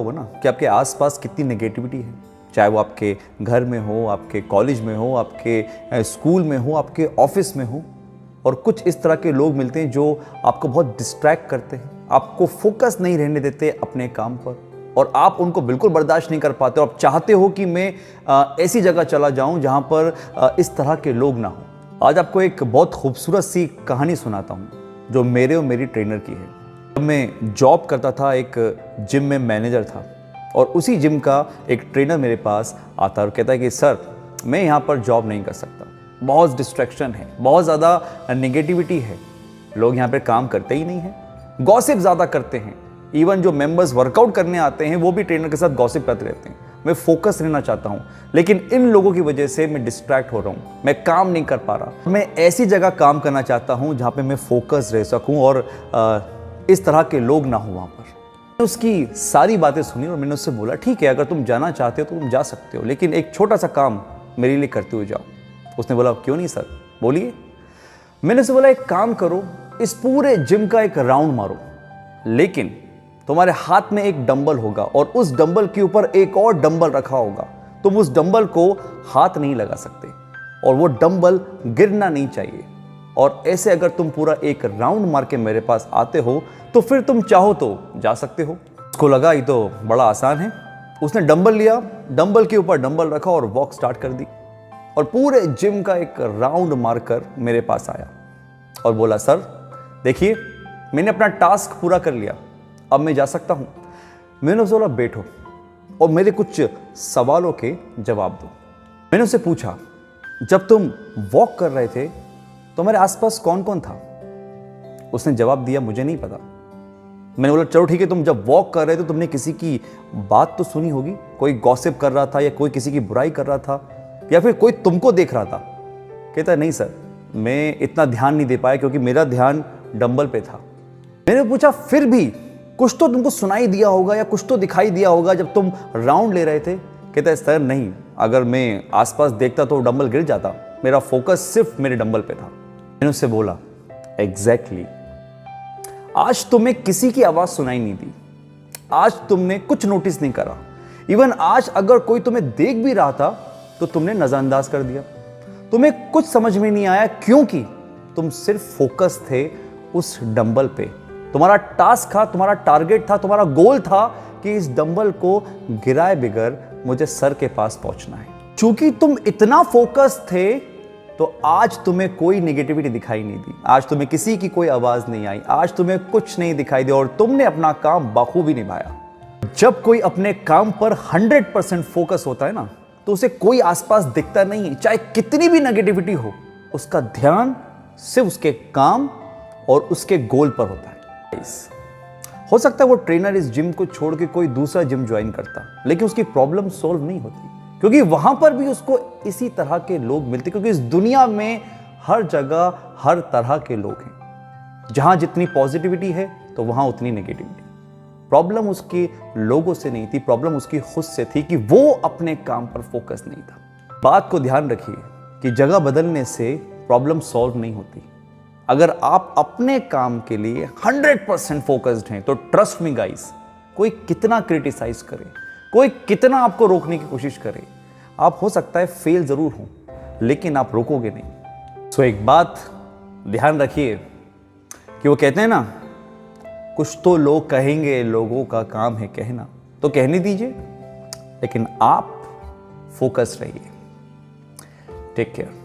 होगा ना कि आपके आसपास कितनी नेगेटिविटी है, चाहे वो आपके घर में हो, आपके कॉलेज में हो, आपके स्कूल में हो, आपके ऑफिस में हो। और कुछ इस तरह के लोग मिलते हैं जो आपको बहुत डिस्ट्रैक्ट करते हैं, आपको फोकस नहीं रहने देते अपने काम पर, और आप उनको बिल्कुल बर्दाश्त नहीं कर पाते। और आप चाहते हो कि मैं ऐसी जगह चला जाऊं जहां पर इस तरह के लोग ना हो। आज आपको एक बहुत खूबसूरत सी कहानी सुनाता हूं जो मेरे और मेरी ट्रेनर की है। जब मैं जॉब करता था, एक जिम में मैनेजर था, और उसी जिम का एक ट्रेनर मेरे पास आता और कहता है कि सर, मैं यहाँ पर जॉब नहीं कर सकता, बहुत डिस्ट्रैक्शन है, बहुत ज़्यादा नेगेटिविटी है, लोग यहाँ पे काम करते ही नहीं हैं, गॉसिप ज़्यादा करते हैं। इवन जो मेंबर्स वर्कआउट करने आते हैं वो भी ट्रेनर के साथ गॉसिप करते रहते हैं। मैं फोकस रहना चाहता हूँ, लेकिन इन लोगों की वजह से मैं डिस्ट्रैक्ट हो रहा हूँ, मैं काम नहीं कर पा रहा। मैं ऐसी जगह काम करना चाहता हूँ जहाँ पे मैं फोकस रह सकूँ और इस तरह के लोग ना हो वहाँ पर। उसकी सारी बातें सुनी और मैंने उससे बोला, ठीक है, अगर तुम जाना चाहते हो तो तुम जा सकते हो, लेकिन एक छोटा सा काम मेरे लिए करते हुए जाओ। उसने बोला, क्यों नहीं सर, बोलिए। मैंने उसे बोला, एक काम करो, इस पूरे जिम का एक राउंड मारो, लेकिन तुम्हारे हाथ में एक डंबल होगा और उस डंबल के ऊपर एक और डंबल रखा होगा। तुम उस डंबल को हाथ नहीं लगा सकते और वो डंबल गिरना नहीं चाहिए। और ऐसे अगर तुम पूरा एक राउंड मार के मेरे पास आते हो तो फिर तुम चाहो तो जा सकते हो। उसको लगा ये तो बड़ा आसान है। उसने डंबल लिया, डंबल के ऊपर डंबल रखा और वॉक स्टार्ट कर दी, और पूरे जिम का एक राउंड मारकर मेरे पास आया और बोला, सर देखिए, मैंने अपना टास्क पूरा कर लिया, अब मैं जा सकता हूं। मैंने उसे बोला, बैठो और मेरे कुछ सवालों के जवाब दो। मैंने उससे पूछा, जब तुम वॉक कर रहे थे तो मेरे आसपास कौन कौन था? उसने जवाब दिया, मुझे नहीं पता। मैंने बोला, चलो ठीक है, तुम जब वॉक कर रहे थे तुमने किसी की बात तो सुनी होगी, कोई गॉसिप कर रहा था या कोई किसी की बुराई कर रहा था या फिर कोई तुमको देख रहा था? कहता है, नहीं सर, मैं इतना ध्यान नहीं दे पाया क्योंकि मेरा ध्यान डंबल पे था। मैंने पूछा, फिर भी कुछ तो तुमको सुनाई दिया होगा या कुछ तो दिखाई दिया होगा जब तुम राउंड ले रहे थे? कहता है, सर नहीं, अगर मैं आसपास देखता तो डंबल गिर जाता, मेरा फोकस सिर्फ मेरे डंबल पे था। मैंने उससे बोला, एग्जैक्टली, आज तुम्हें किसी की आवाज सुनाई नहीं दी, आज तुमने कुछ नोटिस नहीं करा, इवन आज अगर कोई तुम्हें देख भी रहा था तो तुमने नजरअंदाज कर दिया। तुम्हें कुछ समझ में नहीं आया क्योंकि तुम सिर्फ फोकस थे उस डंबल पे। तुम्हारा टास्क था, तुम्हारा टारगेट था, तुम्हारा गोल था कि इस डंबल को गिराए बिगर मुझे सर के पास पहुंचना है। चूंकि तुम इतना फोकस थे तो आज तुम्हें कोई नेगेटिविटी दिखाई नहीं दी, आज तुम्हें किसी की कोई आवाज नहीं आई, आज तुम्हें कुछ नहीं दिखाई दिया और तुमने अपना काम बखूबी निभाया। जब कोई अपने काम पर 100% फोकस होता है ना, तो उसे कोई आसपास दिखता नहीं है, चाहे कितनी भी नेगेटिविटी हो, उसका ध्यान सिर्फ उसके काम और उसके गोल पर होता है। हो सकता है वो ट्रेनर इस जिम को छोड़ के कोई दूसरा जिम ज्वाइन करता, लेकिन उसकी प्रॉब्लम सॉल्व नहीं होती, क्योंकि वहां पर भी उसको इसी तरह के लोग मिलते, क्योंकि इस दुनिया में हर जगह हर तरह के लोग हैं। जहां जितनी पॉजिटिविटी है तो वहां उतनी नेगेटिविटी। प्रॉब्लम उसके लोगों से नहीं थी, प्रॉब्लम उसकी खुद से थी कि वो अपने काम पर फोकस नहीं था। बात को ध्यान रखिए कि जगह बदलने से प्रॉब्लम सॉल्व नहीं होती। अगर आप अपने काम के लिए 100% फोकस्ड हैं तो ट्रस्ट मी गाइस, कोई कितना क्रिटिसाइज करे, कोई कितना आपको रोकने की कोशिश करे, आप हो सकता है फेल जरूर हो, लेकिन आप रोकोगे नहीं। सो एक बात ध्यान रखिए कि वो कहते हैं ना, कुछ तो लोग कहेंगे, लोगों का काम है कहना, तो कहने दीजिए, लेकिन आप फोकस रहिए। Take care.